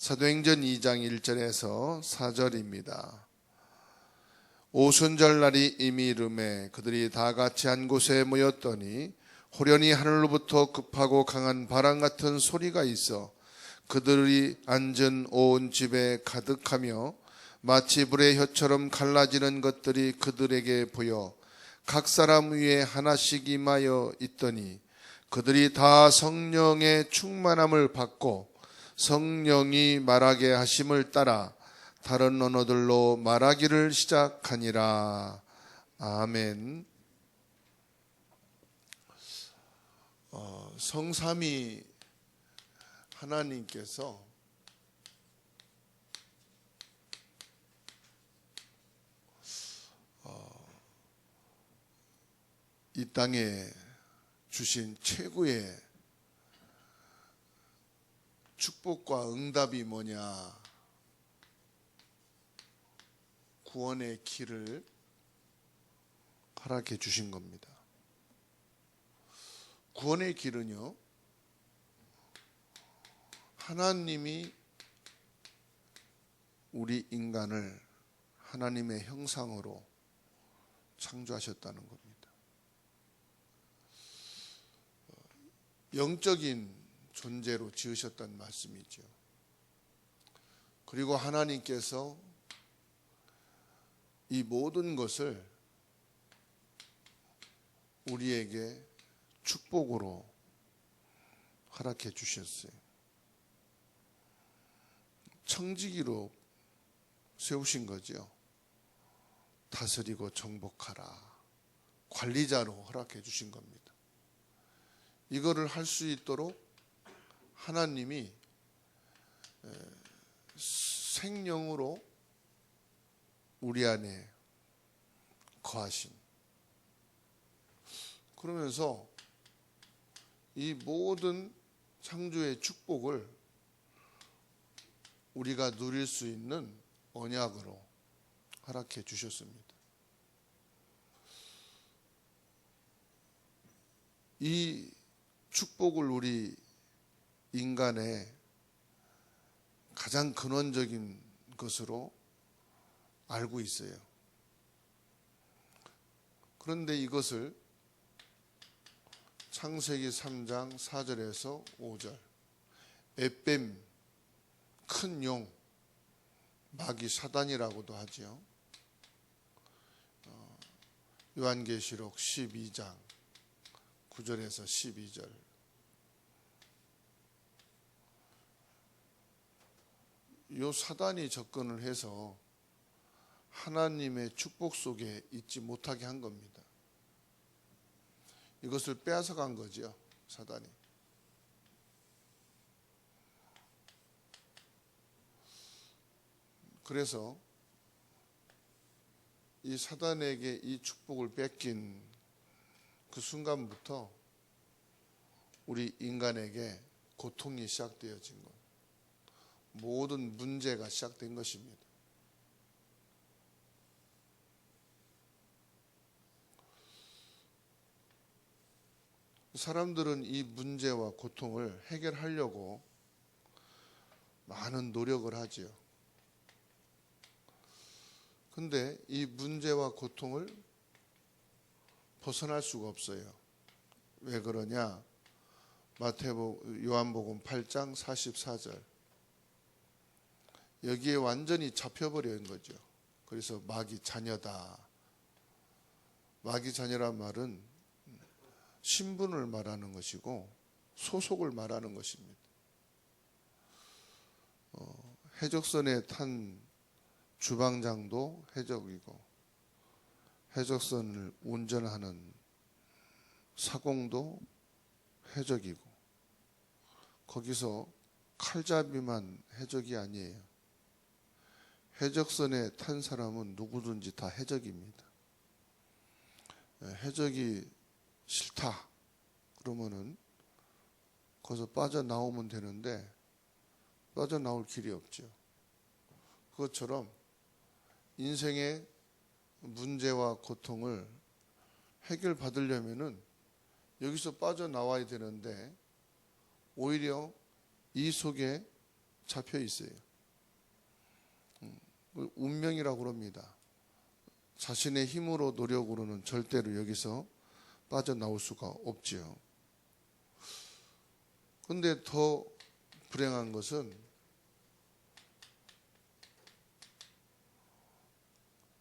사도행전 2장 1절에서 4절입니다. 오순절날이 이미 이르매 그들이 다 같이 한 곳에 모였더니 호련히 하늘로부터 급하고 강한 바람 같은 소리가 있어 그들이 앉은 온 집에 가득하며 마치 불의 혀처럼 갈라지는 것들이 그들에게 보여 각 사람 위에 하나씩 임하여 있더니 그들이 다 성령의 충만함을 받고 성령이 말하게 하심을 따라 다른 언어들로 말하기를 시작하니라. 아멘. 성삼위 하나님께서 이 땅에 주신 최고의 축복과 응답이 뭐냐? 구원의 길을 허락해 주신 겁니다. 구원의 길은요, 하나님이 우리 인간을 하나님의 형상으로 창조하셨다는 겁니다. 영적인 존재로 지으셨다는 말씀이죠. 그리고 하나님께서 이 모든 것을 우리에게 축복으로 허락해 주셨어요. 청지기로 세우신 거죠. 다스리고 정복하라. 관리자로 허락해 주신 겁니다. 이거를 할 수 있도록 하나님이 생명으로 우리 안에 거하신, 그러면서 이 모든 창조의 축복을 우리가 누릴 수 있는 언약으로 허락해 주셨습니다. 이 축복을 우리 인간의 가장 근원적인 것으로 알고 있어요. 그런데 이것을 창세기 3장 4절에서 5절, 에뱀, 큰 용, 마귀 사단이라고도 하죠. 요한계시록 12장 9절에서 12절, 요 사단이 접근을 해서 하나님의 축복 속에 있지 못하게 한 겁니다. 이것을 빼앗아간 거죠, 사단이. 그래서 이 사단에게 이 축복을 뺏긴 그 순간부터 우리 인간에게 고통이 시작되어진 것, 모든 문제가 시작된 것입니다. 사람들은 이 문제와 고통을 해결하려고 많은 노력을 하지요. 근데 이 문제와 고통을 벗어날 수가 없어요. 왜 그러냐? 요한복음 8장 44절, 여기에 완전히 잡혀버린 거죠. 그래서 마귀 자녀다. 마귀 자녀란 말은 신분을 말하는 것이고 소속을 말하는 것입니다. 해적선에 탄 주방장도 해적이고, 해적선을 운전하는 사공도 해적이고, 거기서 칼잡이만 해적이 아니에요. 해적선에 탄 사람은 누구든지 다 해적입니다. 해적이 싫다 그러면은 거기서 빠져나오면 되는데 빠져나올 길이 없죠. 그것처럼 인생의 문제와 고통을 해결받으려면은 여기서 빠져나와야 되는데 오히려 이 속에 잡혀 있어요. 운명이라고 그럽니다. 자신의 힘으로 노력으로는 절대로 여기서 빠져나올 수가 없지요. 그런데 더 불행한 것은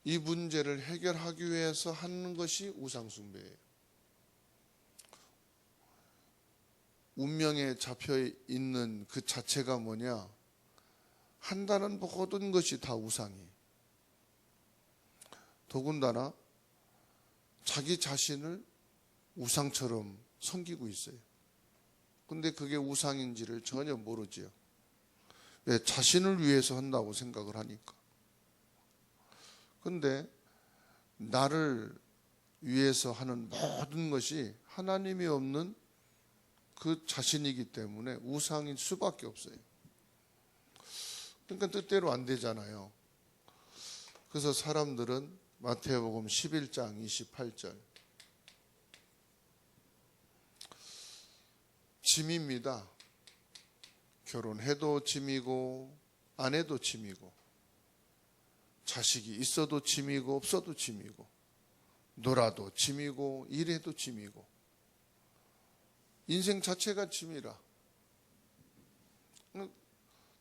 이 문제를 해결하기 위해서 하는 것이 우상숭배예요. 운명에 잡혀 있는 그 자체가 뭐냐? 한다는 모든 것이 다 우상이에요. 더군다나 자기 자신을 우상처럼 섬기고 있어요. 근데 그게 우상인지를 전혀 모르지요. 왜? 자신을 위해서 한다고 생각을 하니까. 근데 나를 위해서 하는 모든 것이 하나님이 없는 그 자신이기 때문에 우상일 수밖에 없어요. 그러니까 뜻대로 안 되잖아요. 그래서 사람들은 마태복음 11장 28절 짐입니다. 결혼해도 짐이고 안 해도 짐이고 자식이 있어도 짐이고 없어도 짐이고 놀아도 짐이고 일해도 짐이고 인생 자체가 짐이라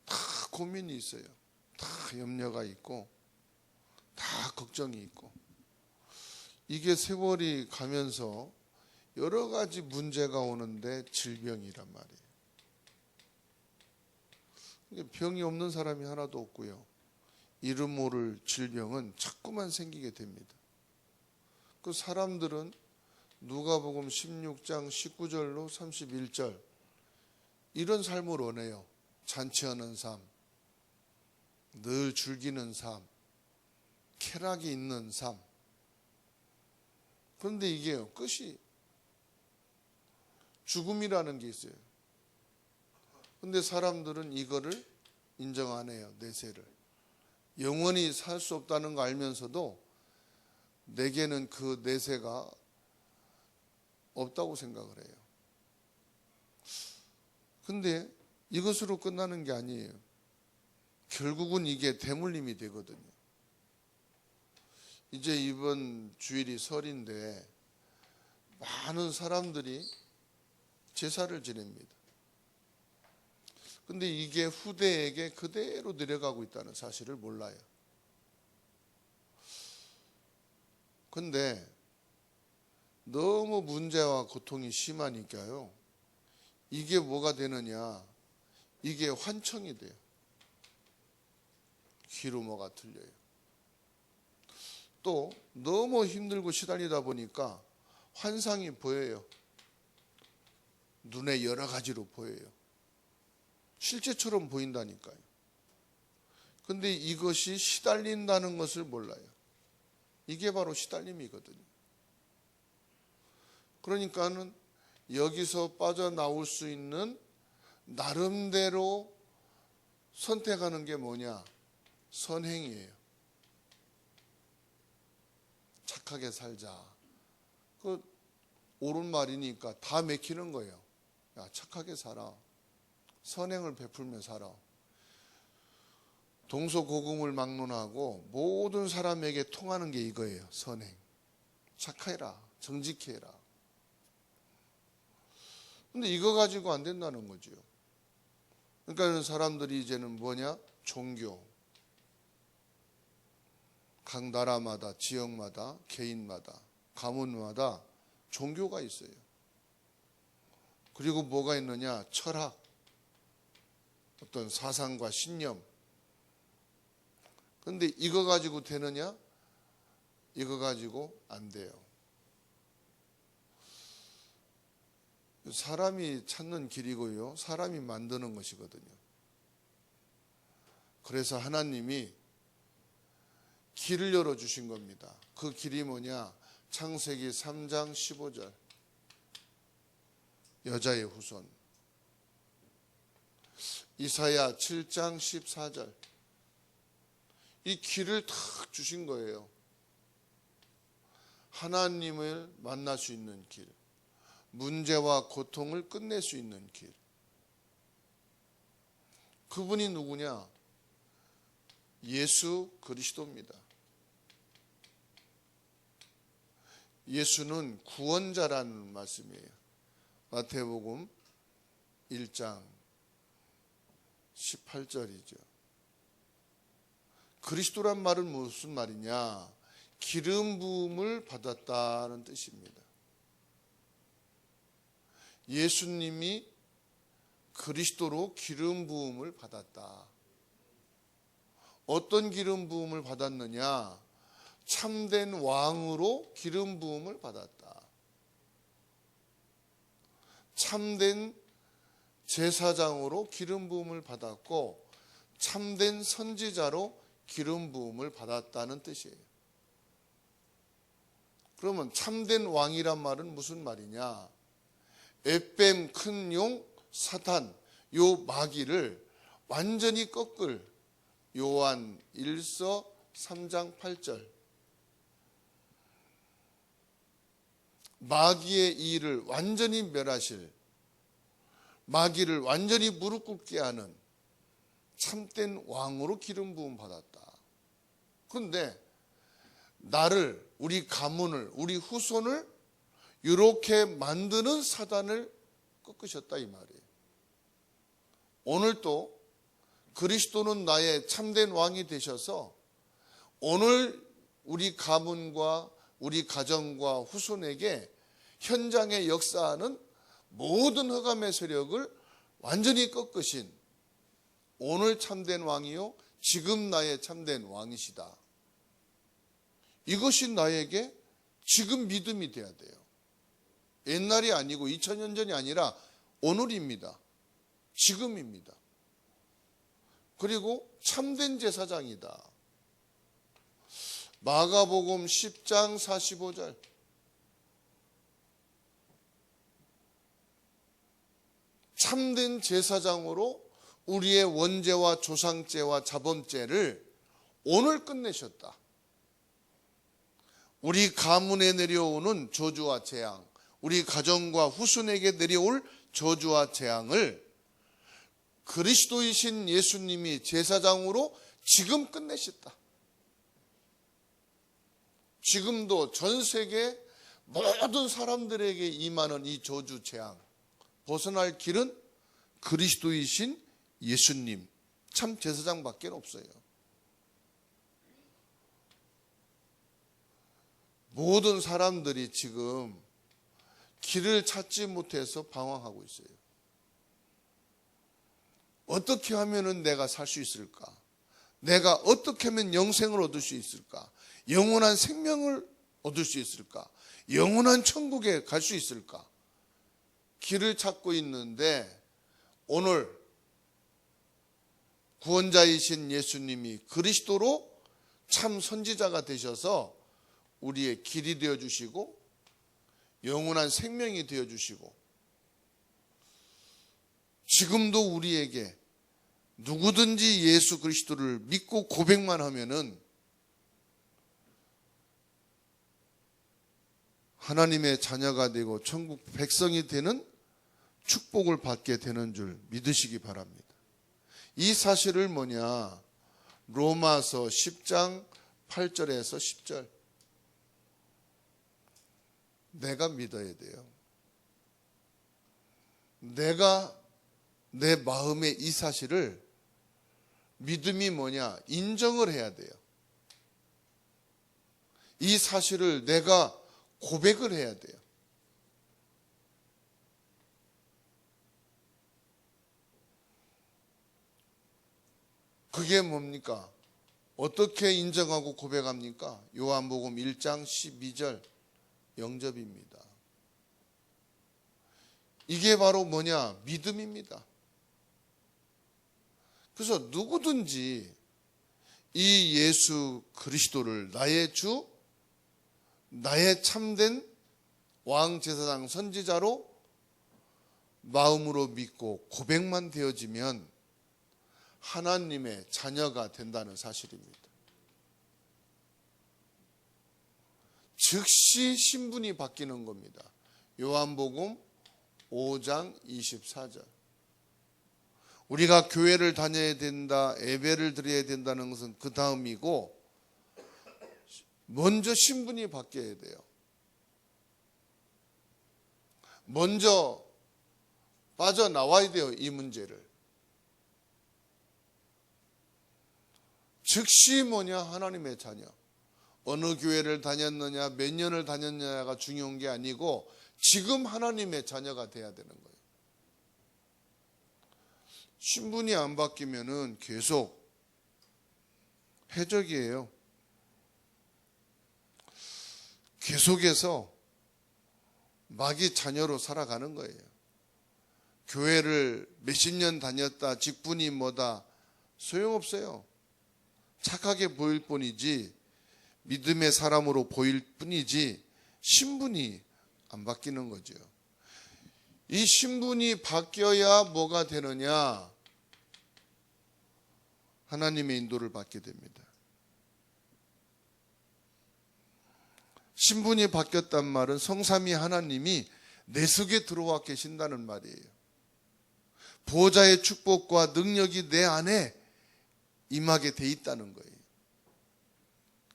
다 고민이 있어요. 다 염려가 있고 다 걱정이 있고 이게 세월이 가면서 여러 가지 문제가 오는데 질병이란 말이에요. 병이 없는 사람이 하나도 없고요. 이름 모를 질병은 자꾸만 생기게 됩니다. 그 사람들은 누가복음 16장 19절로 31절 이런 삶을 원해요. 잔치하는 삶, 늘 즐기는 삶, 쾌락이 있는 삶. 그런데 이게요, 끝이 죽음이라는 게 있어요. 그런데 사람들은 이거를 인정 안 해요. 내세를. 영원히 살 수 없다는 거 알면서도 내게는 그 내세가 없다고 생각을 해요. 근데 이것으로 끝나는 게 아니에요. 결국은 이게 대물림이 되거든요. 이제 이번 주일이 설인데 많은 사람들이 제사를 지냅니다. 근데 이게 후대에게 그대로 내려가고 있다는 사실을 몰라요. 근데 너무 문제와 고통이 심하니까요. 이게 뭐가 되느냐? 이게 환청이 돼요. 귀로 뭐가 들려요. 또 너무 힘들고 시달리다 보니까 환상이 보여요. 눈에 여러 가지로 보여요. 실제처럼 보인다니까요. 근데 이것이 시달린다는 것을 몰라요. 이게 바로 시달림이거든요. 그러니까는 여기서 빠져나올 수 있는 나름대로 선택하는 게 뭐냐? 선행이에요. 착하게 살자. 그 옳은 말이니까 다 맥히는 거예요. 야, 착하게 살아. 선행을 베풀며 살아. 동서고금을 막론하고 모든 사람에게 통하는 게 이거예요. 선행. 착해라. 정직해라. 근데 이거 가지고 안 된다는 거죠. 그러니까 사람들이 이제는 뭐냐? 종교. 각 나라마다, 지역마다, 개인마다, 가문마다 종교가 있어요. 그리고 뭐가 있느냐? 철학. 어떤 사상과 신념. 그런데 이거 가지고 되느냐? 이거 가지고 안 돼요. 사람이 찾는 길이고요. 사람이 만드는 것이거든요. 그래서 하나님이 길을 열어주신 겁니다. 그 길이 뭐냐? 창세기 3장 15절. 여자의 후손. 이사야 7장 14절. 이 길을 탁 주신 거예요. 하나님을 만날 수 있는 길. 문제와 고통을 끝낼 수 있는 길. 그분이 누구냐? 예수 그리스도입니다. 예수는 구원자라는 말씀이에요. 마태복음 1장 18절이죠. 그리스도란 말은 무슨 말이냐? 기름 부음을 받았다는 뜻입니다. 예수님이 그리스도로 기름 부음을 받았다. 어떤 기름 부음을 받았느냐? 참된 왕으로 기름 부음을 받았다. 참된 제사장으로 기름 부음을 받았고 참된 선지자로 기름 부음을 받았다는 뜻이에요. 그러면 참된 왕이란 말은 무슨 말이냐? 에뱀, 큰 용, 사탄, 요 마귀를 완전히 꺾을 요한 1서 3장 8절. 마귀의 일을 완전히 멸하실, 마귀를 완전히 무릎 꿇게 하는 참된 왕으로 기름 부음 받았다. 그런데 나를, 우리 가문을, 우리 후손을 이렇게 만드는 사단을 꺾으셨다 이 말이에요. 오늘 또 그리스도는 나의 참된 왕이 되셔서 오늘 우리 가문과 우리 가정과 후손에게 현장에 역사하는 모든 흑암의 세력을 완전히 꺾으신 오늘 참된 왕이요 지금 나의 참된 왕이시다. 이것이 나에게 지금 믿음이 돼야 돼요. 옛날이 아니고 2000년 전이 아니라 오늘입니다. 지금입니다. 그리고 참된 제사장이다. 마가복음 10장 45절. 참된 제사장으로 우리의 원죄와 조상죄와 자범죄를 오늘 끝내셨다. 우리 가문에 내려오는 저주와 재앙, 우리 가정과 후손에게 내려올 저주와 재앙을 그리스도이신 예수님이 제사장으로 지금 끝내셨다. 지금도 전 세계 모든 사람들에게 임하는 이 저주 재앙, 벗어날 길은 그리스도이신 예수님, 참 제사장밖에 없어요. 모든 사람들이 지금 길을 찾지 못해서 방황하고 있어요. 어떻게 하면 내가 살 수 있을까? 내가 어떻게 하면 영생을 얻을 수 있을까? 영원한 생명을 얻을 수 있을까? 영원한 천국에 갈 수 있을까? 길을 찾고 있는데 오늘 구원자이신 예수님이 그리스도로 참 선지자가 되셔서 우리의 길이 되어주시고 영원한 생명이 되어주시고 지금도 우리에게 누구든지 예수 그리스도를 믿고 고백만 하면은 하나님의 자녀가 되고 천국 백성이 되는 축복을 받게 되는 줄 믿으시기 바랍니다. 이 사실을 뭐냐? 로마서 10장 8절에서 10절. 내가 믿어야 돼요. 내가 내 마음에 이 사실을 믿음이 뭐냐? 인정을 해야 돼요. 이 사실을 내가 고백을 해야 돼요. 그게 뭡니까? 어떻게 인정하고 고백합니까? 요한복음 1장 12절 영접입니다. 이게 바로 뭐냐? 믿음입니다. 그래서 누구든지 이 예수 그리스도를 나의 주, 나의 참된 왕, 제사장, 선지자로 마음으로 믿고 고백만 되어지면 하나님의 자녀가 된다는 사실입니다. 즉시 신분이 바뀌는 겁니다. 요한복음 5장 24절. 우리가 교회를 다녀야 된다, 예배를 드려야 된다는 것은 그 다음이고, 먼저 신분이 바뀌어야 돼요. 먼저 빠져나와야 돼요, 이 문제를. 즉시 뭐냐? 하나님의 자녀. 어느 교회를 다녔느냐, 몇 년을 다녔느냐가 중요한 게 아니고 지금 하나님의 자녀가 돼야 되는 거예요. 신분이 안 바뀌면은 계속 해적이에요. 계속해서 마귀 자녀로 살아가는 거예요. 교회를 몇십 년 다녔다, 직분이 뭐다, 소용없어요. 착하게 보일 뿐이지, 믿음의 사람으로 보일 뿐이지 신분이 안 바뀌는 거죠. 이 신분이 바뀌어야 뭐가 되느냐? 하나님의 인도를 받게 됩니다. 신분이 바뀌었단 말은 성삼위 하나님이 내 속에 들어와 계신다는 말이에요. 보호자의 축복과 능력이 내 안에 임하게 돼 있다는 거예요.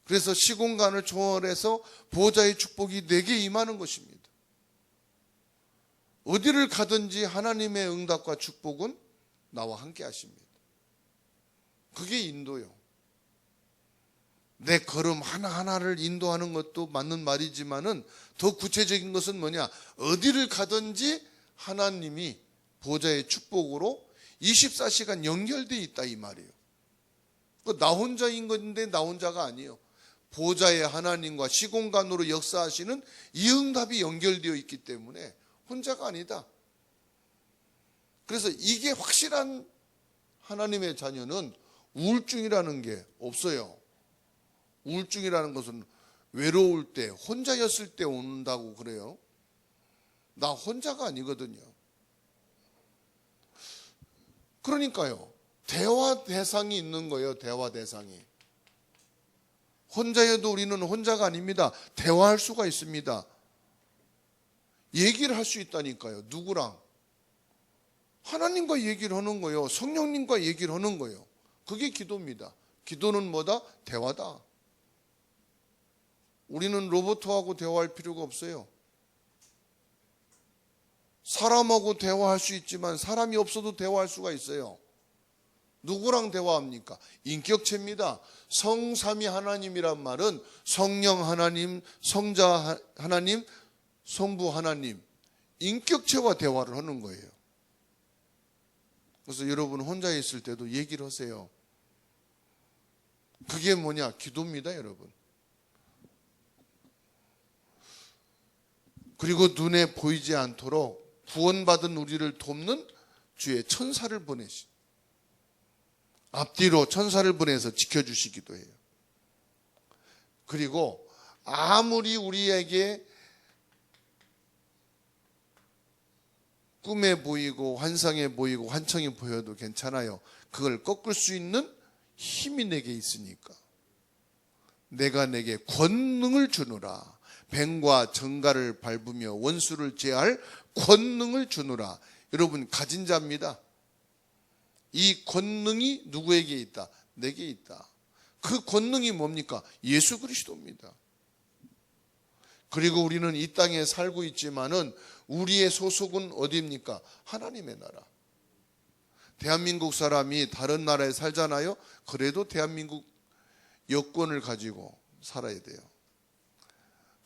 그래서 시공간을 초월해서 보호자의 축복이 내게 임하는 것입니다. 어디를 가든지 하나님의 응답과 축복은 나와 함께 하십니다. 그게 인도요. 내 걸음 하나하나를 인도하는 것도 맞는 말이지만은 더 구체적인 것은 뭐냐? 어디를 가든지 하나님이 보호자의 축복으로 24시간 연결되어 있다 이 말이에요. 나 혼자인 건데 나 혼자가 아니에요. 보호자의 하나님과 시공간으로 역사하시는 이 응답이 연결되어 있기 때문에 혼자가 아니다. 그래서 이게 확실한 하나님의 자녀는 우울증이라는 게 없어요. 우울증이라는 것은 외로울 때, 혼자였을 때 온다고 그래요. 나 혼자가 아니거든요. 그러니까요. 대화 대상이 있는 거예요. 대화 대상이. 혼자여도 우리는 혼자가 아닙니다. 대화할 수가 있습니다. 얘기를 할 수 있다니까요. 누구랑? 하나님과 얘기를 하는 거예요. 성령님과 얘기를 하는 거예요. 그게 기도입니다. 기도는 뭐다? 대화다. 우리는 로봇하고 대화할 필요가 없어요. 사람하고 대화할 수 있지만 사람이 없어도 대화할 수가 있어요. 누구랑 대화합니까? 인격체입니다. 성삼위 하나님이란 말은 성령 하나님, 성자 하나님, 성부 하나님, 인격체와 대화를 하는 거예요. 그래서 여러분 혼자 있을 때도 얘기를 하세요. 그게 뭐냐? 기도입니다, 여러분. 그리고 눈에 보이지 않도록 구원받은 우리를 돕는 주의 천사를 보내시. 앞뒤로 천사를 보내서 지켜주시기도 해요. 그리고 아무리 우리에게 꿈에 보이고 환상에 보이고 환청이 보여도 괜찮아요. 그걸 꺾을 수 있는 힘이 내게 있으니까. 내가 내게 권능을 주노라. 뱀과 정갈을 밟으며 원수를 제할 권능을 주노라. 여러분 가진 자입니다. 이 권능이 누구에게 있다? 내게 있다. 그 권능이 뭡니까? 예수 그리스도입니다. 그리고 우리는 이 땅에 살고 있지만은 우리의 소속은 어디입니까? 하나님의 나라. 대한민국 사람이 다른 나라에 살잖아요. 그래도 대한민국 여권을 가지고 살아야 돼요.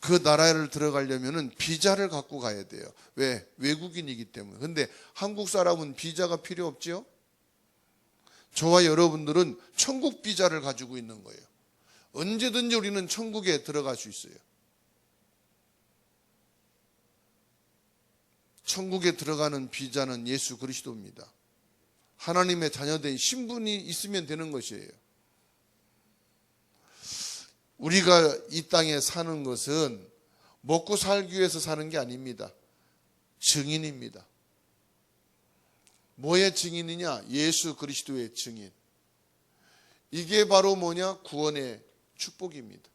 그 나라를 들어가려면은 비자를 갖고 가야 돼요. 왜? 외국인이기 때문에. 근데 한국 사람은 비자가 필요 없지요? 저와 여러분들은 천국 비자를 가지고 있는 거예요. 언제든지 우리는 천국에 들어갈 수 있어요. 천국에 들어가는 비자는 예수 그리스도입니다. 하나님의 자녀된 신분이 있으면 되는 것이에요. 우리가 이 땅에 사는 것은 먹고 살기 위해서 사는 게 아닙니다. 증인입니다. 뭐의 증인이냐? 예수 그리스도의 증인. 이게 바로 뭐냐? 구원의 축복입니다.